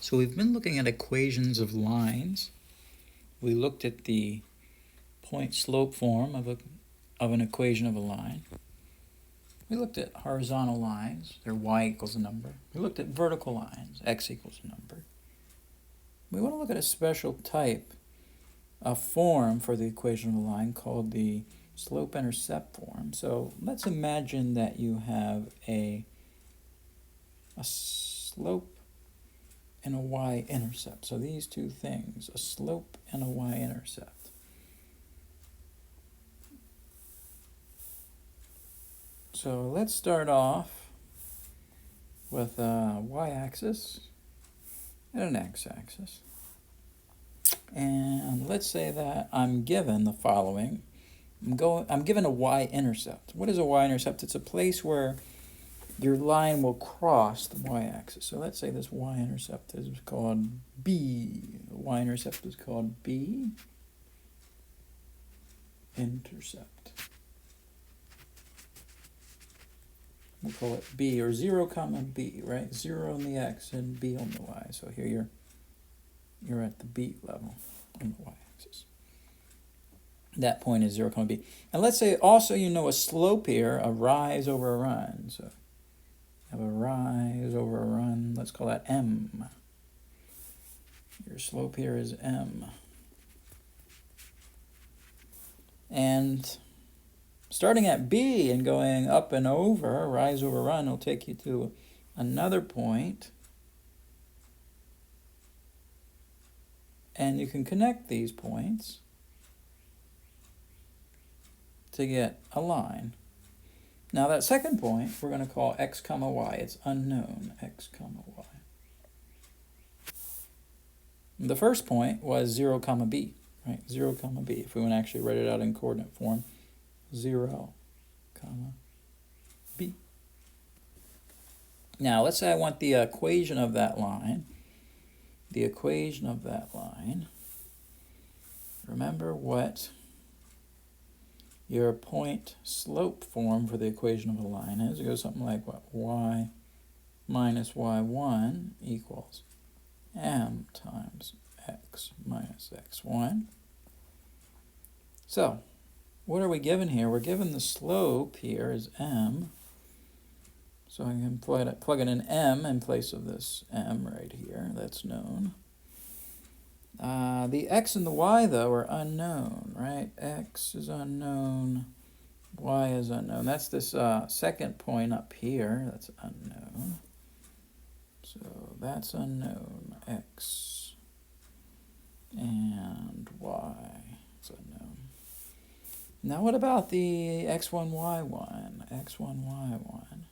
So we've been looking at equations of lines. We looked at the point-slope form of an equation of a line. We looked at horizontal lines, their y equals a number. We looked at vertical lines, x equals a number. We want to look at a special type of form for the equation of a line called the slope-intercept form. So let's imagine that you have a slope and a y-intercept. So these two things, a slope and a y-intercept. So let's start off with a y-axis and an x-axis. And let's say that I'm given the following. I'm given a y-intercept. What is a y-intercept? It's a place where your line will cross the y-axis. So let's say this y-intercept is called B. The y-intercept is called B-intercept. We'll call it B, or 0, B, right? 0 on the x and B on the y. So here you're at the B level on the y-axis. That point is 0, B. And let's say also you know a slope here, a rise over a run. So have a rise over a run. Let's call that M. Your slope here is M. And starting at B and going up and over, rise over run, will take you to another point. And you can connect these points to get a line. Now that second point we're going to call x, y. It's unknown, x, y. The first point was 0, B, right? 0, B. If we want to actually write it out in coordinate form, 0, B. Now let's say I want the equation of that line. The equation of that line. Remember what your point slope form for the equation of a line is. It goes something like what? Y minus y1 equals m times x minus x1. So what are we given here? We're given the slope here is m. So I can plug in an m in place of this m right here. That's known. The x and the y, though, are unknown, right? X is unknown, y is unknown. That's this second point up here. That's unknown. So that's unknown. X and y is unknown. Now what about the x1, y1? x1, y1.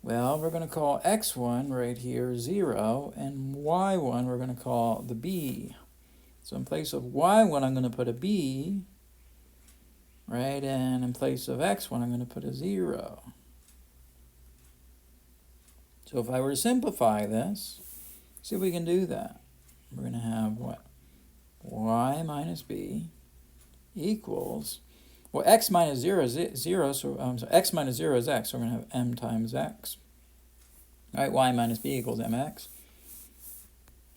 Well, we're going to call x1 right here 0, and y1 we're going to call the b. So in place of y1 I'm going to put a b, right? And in place of x1 I'm going to put a 0. So if I were to simplify this, see if we can do that. We're going to have what? Y minus b equals, well, x minus 0 is 0, so x minus 0 is x, so we're going to have m times x. All right, y minus b equals mx.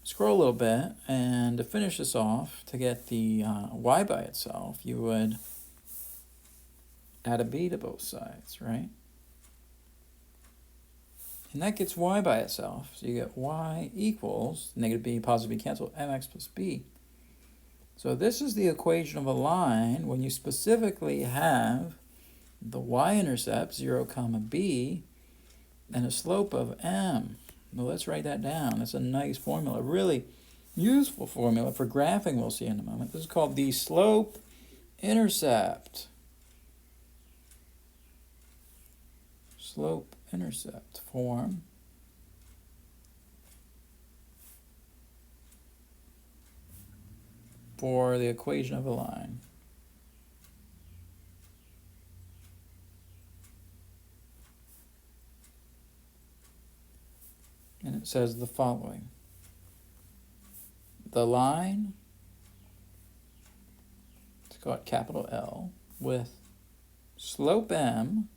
Scroll a little bit, and to finish this off, to get the y by itself, you would add a b to both sides, right? And that gets y by itself, so you get y equals, negative b, positive b cancel, mx plus b. So this is the equation of a line when you specifically have the y-intercept, 0, b, and a slope of m. Well, let's write that down. That's a nice formula, really useful formula for graphing we'll see in a moment. This is called the slope-intercept. Slope-intercept form. For the equation of a line. And it says the following. The line, let's call it capital L, with slope m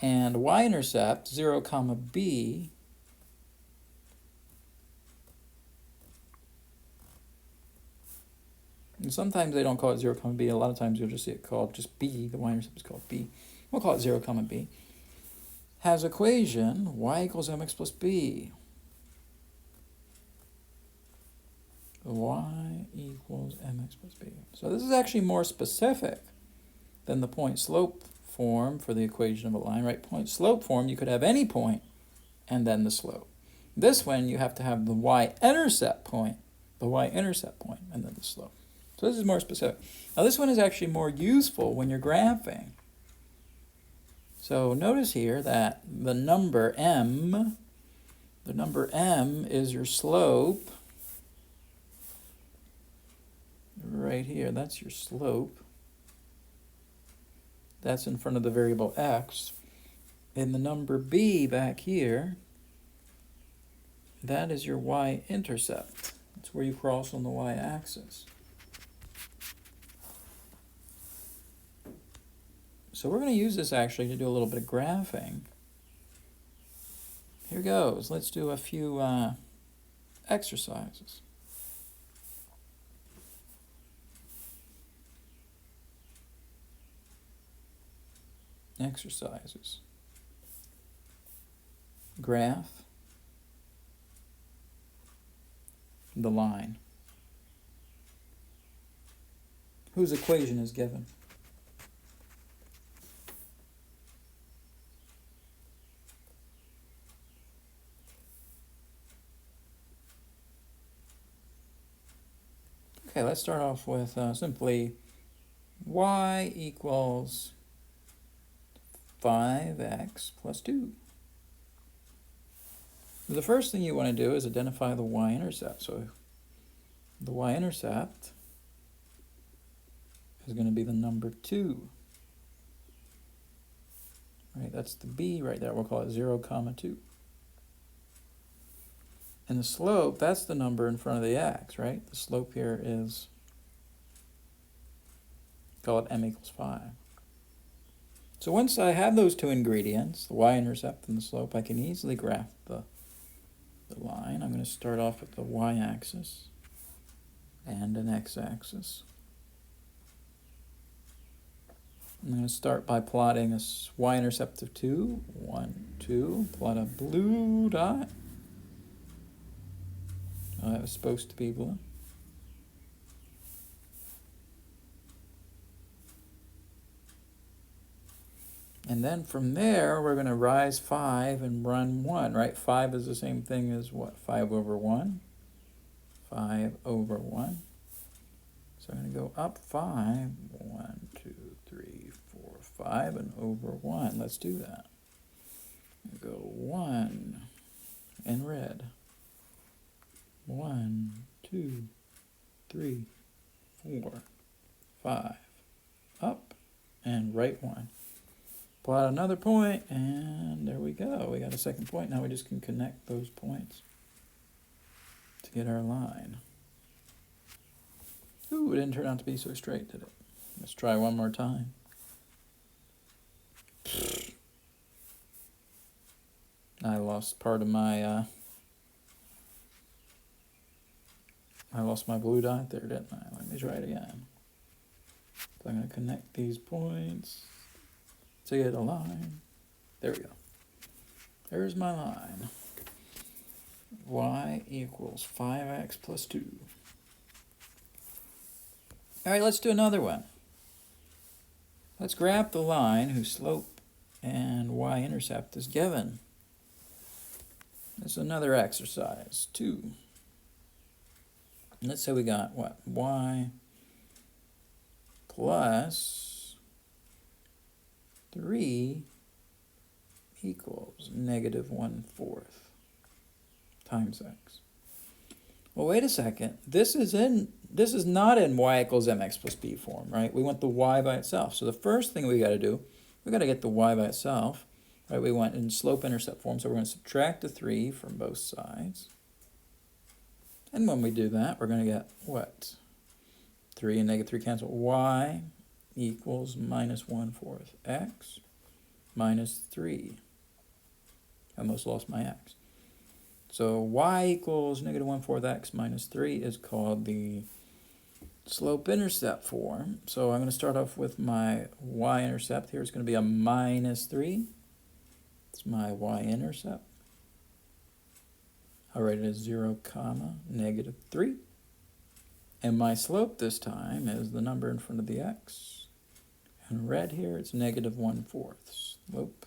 And y-intercept, 0, comma b, and sometimes they don't call it 0, comma b. A lot of times you'll just see it called just b. The y-intercept is called b. We'll call it 0, comma b. Has equation y equals mx plus b. Y equals mx plus b. So this is actually more specific than the point-slope form for the equation of a line, right? Point-slope form, you could have any point and then the slope. This one, you have to have the y-intercept point, and then the slope. So this is more specific. Now this one is actually more useful when you're graphing. So notice here that the number m is your slope. Right here, that's your slope. That's in front of the variable x. And the number b back here, that is your y-intercept. That's where you cross on the y-axis. So we're going to use this actually to do a little bit of graphing. Here goes. Let's do a few exercises. Graph the line whose equation is given. Okay, let's start off with simply y equals 5x plus 2. The first thing you want to do is identify the y-intercept. So the y-intercept is going to be the number 2. Right, that's the b right there. We'll call it 0, comma 2. And the slope, that's the number in front of the x, right? The slope here is, call it m equals 5. So once I have those two ingredients, the y-intercept and the slope, I can easily graph the line. I'm going to start off with the y-axis and an x-axis. I'm going to start by plotting a y-intercept of 2. 1, 2. Plot a blue dot. Oh, that was supposed to be blue. And then from there, we're going to rise 5 and run 1, right? 5 is the same thing as what? 5 over 1. 5 over 1. So I'm going to go up 5. 1, 2, 3, 4, 5, and over 1. Let's do that. Go 1 in red. 1, 2, 3, 4, 5. Up and right 1. Plot another point, and there we go. We got a second point. Now we just can connect those points to get our line. Ooh, it didn't turn out to be so straight, did it? Let's try one more time. I lost part of my, I lost my blue dot there, didn't I? Let me try it again. So I'm going to connect these points to get a line. There we go. There's my line. Y equals 5x plus 2. All right, let's do another one. Let's graph the line whose slope and y-intercept is given. This is another exercise, 2. Let's say we got what? Y plus 3 equals negative 1/4 times x. Well, wait a second. This is not in y equals mx plus b form, right? We want the y by itself. So the first thing we got to do, we got to get the y by itself, right? We want in slope-intercept form, so we're going to subtract the 3 from both sides. And when we do that, we're going to get what? 3 and negative 3 cancel. Y equals minus 1/4 x minus 3. I almost lost my x. So y equals negative 1/4 x minus 3 is called the slope-intercept form. So I'm going to start off with my y-intercept. Here it's going to be a minus 3. It's my y-intercept. I'll write it as 0, negative 3. And my slope this time is the number in front of the x. In red here, it's negative 1/4. Slope.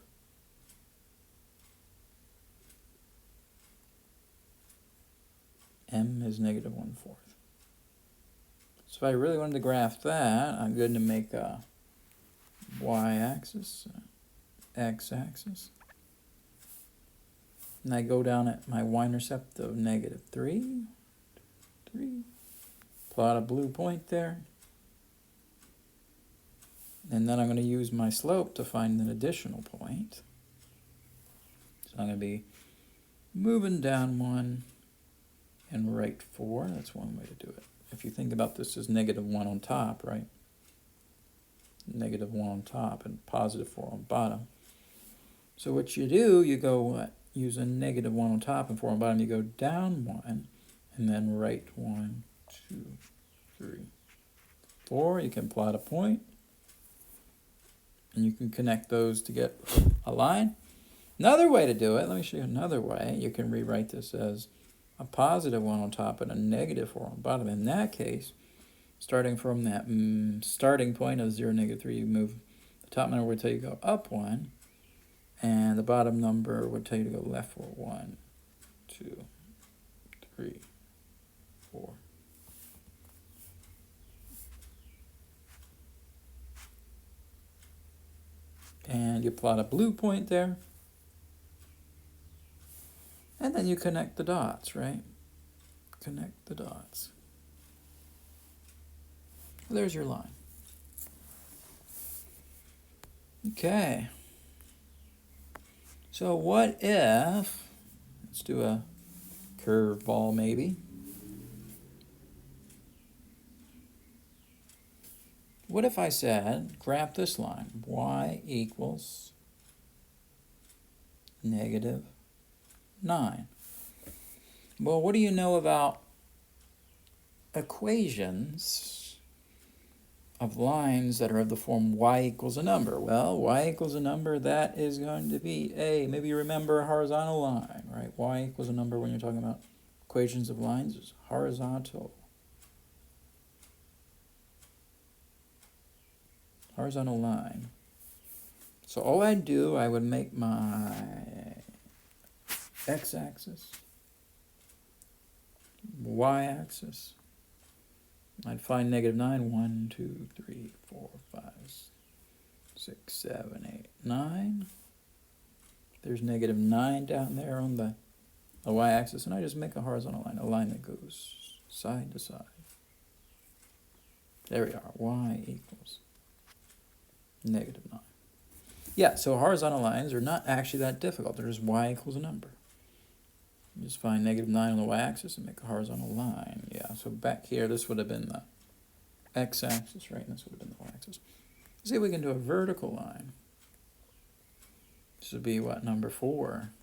M is negative 1/4. So if I really wanted to graph that, I'm going to make a y-axis, x-axis. And I go down at my y-intercept of negative 3. Plot a blue point there. And then I'm going to use my slope to find an additional point. So I'm going to be moving down 1 and right 4. That's one way to do it. If you think about this as negative 1 on top, right? Negative 1 on top and positive 4 on bottom. So what you do, you go what? Use a negative 1 on top and 4 on bottom. You go down 1 and then right 1, 2, 3, 4. You can plot a point. And you can connect those to get a line. Another way to do it, let me show you another way. You can rewrite this as a positive 1 on top and a negative 4 on bottom. In that case, starting from that starting point of 0, negative 3, you move the top number would tell you to go up 1, and the bottom number would tell you to go left 4. 1, 2, 3, 4. And you plot a blue point there. And then you connect the dots, right? Connect the dots. There's your line. Okay. So what if, let's do a curveball maybe. What if I said, graph this line, y equals negative 9. Well, what do you know about equations of lines that are of the form y equals a number? Well, y equals a number, that is going to be a, maybe you remember a horizontal line, right? Y equals a number when you're talking about equations of lines is horizontal. Horizontal line. So all I'd do, I would make my x-axis, y-axis. I'd find negative 9. 1, 2, 3, 4, 5, 6, 7, 8, 9. There's negative 9 down there on the y-axis, and I just make a horizontal line, a line that goes side to side. There we are. Y equals negative 9. Yeah, so horizontal lines are not actually that difficult. They're just y equals a number. You just find negative 9 on the y-axis and make a horizontal line. Yeah, so back here, this would have been the x-axis, right? And this would have been the y-axis. See if we can do a vertical line. This would be what, number 4?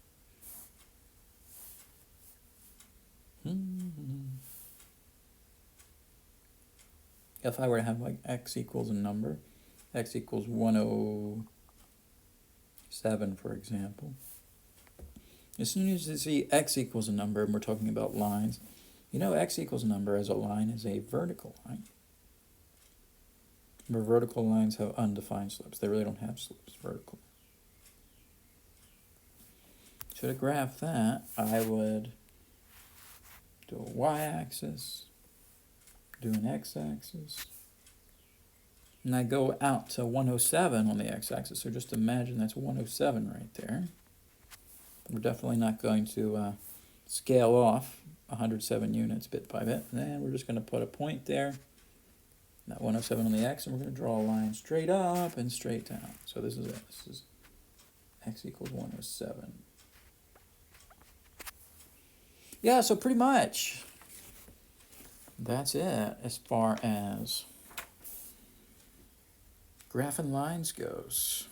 If I were to have like x equals a number, x equals 107, for example. As soon as you see x equals a number, and we're talking about lines, you know x equals a number as a line is a vertical line. Remember, vertical lines have undefined slopes. They really don't have slopes, vertical. So to graph that, I would do a y-axis, do an x-axis, and I go out to 107 on the x-axis. So just imagine that's 107 right there. We're definitely not going to scale off 107 units bit by bit. And then we're just going to put a point there, that 107 on the x, and we're going to draw a line straight up and straight down. So this is it. This is x equals 107. Yeah, so pretty much that's it as far as graphing lines goes.